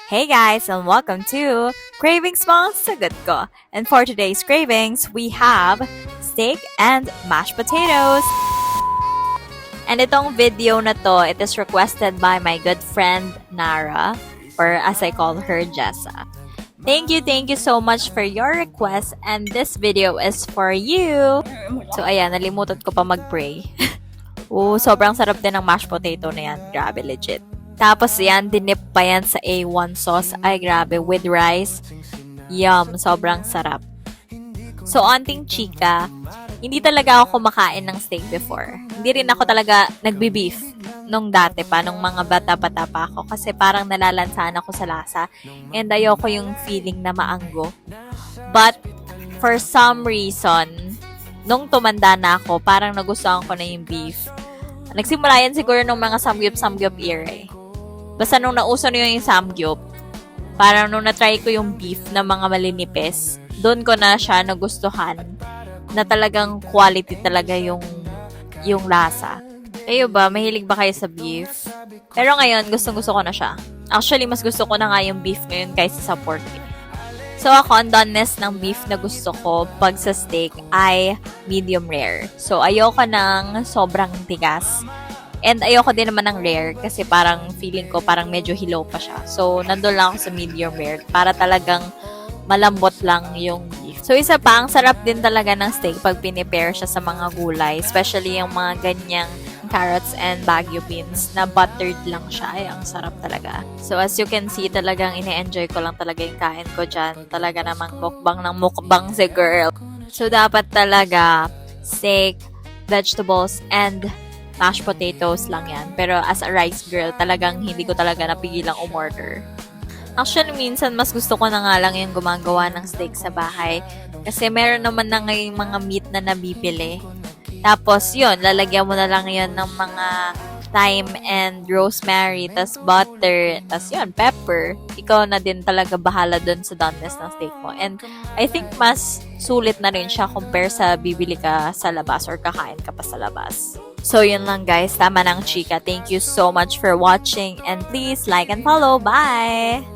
Hey guys, and welcome to Cravings Mo Sagot Ko. And for today's cravings, we have steak and mashed potatoes. And itong video na to, it is requested by my good friend Nara, or as I call her, Jessa. Thank you so much for your request, and this video is for you. So ayan, nalimutan ko pa mag-pray. Sobrang sarap din ng mashed potato na yan. Grabe, legit. Tapos yan, dinip pa yan sa A1 sauce. Ay, grabe, with rice. Yum, sobrang sarap. So, onting chika, hindi talaga ako kumakain ng steak before. Hindi rin ako talaga nagbi-beef nung dati pa, nung mga bata-bata pa ako. Kasi parang nalalansaan ako sa lasa. And ayoko yung feeling na maanggo. But, for some reason, nung tumanda na ako, parang nagustuhan ko na yung beef. Nagsimula yan siguro nung mga samgyup era eh. Basta nung nauso na yung samgyup, parang nung na-try ko yung beef na mga malinipis, doon ko na siya nagustuhan na talagang quality talaga yung lasa. Kayo ba? Mahilig ba kayo sa beef? Pero ngayon, gustong-gusto ko na siya. Actually, mas gusto ko na nga yung beef ngayon kaysa sa pork. So ako, ang doneness ng beef na gusto ko pag sa steak ay medium rare. So ayoko ng sobrang tigas. And ayoko din naman ng rare kasi parang feeling ko parang medyo hilaw pa siya. So nandun lang ako sa medium rare para talagang malambot lang yung beef. So isa pa, ang sarap din talaga ng steak pag pinipair siya sa mga gulay. Especially yung mga ganyang carrots and baguio beans na buttered lang siya. Ay, ang sarap talaga. So, as you can see, talagang ine-enjoy ko lang talaga yung kain ko dyan. Talaga namang mukbang ng mukbang si girl. So, dapat talaga steak, vegetables, and mashed potatoes lang yan. Pero as a rice girl, talagang hindi ko talaga napigilang umorder. Actually, minsan mas gusto ko na nga lang yung gumagawa ng steak sa bahay. Kasi meron naman na ngayong mga meat na nabibili. Tapos, yun, lalagyan mo na lang yun ng mga thyme and rosemary, tas butter, tas yun, pepper. Ikaw na din talaga bahala dun sa doneness ng steak mo. And I think mas sulit na rin siya compare sa bibili ka sa labas or kakain ka pa sa labas. So, yun lang guys. Tama ng chika. Thank you so much for watching and please like and follow. Bye!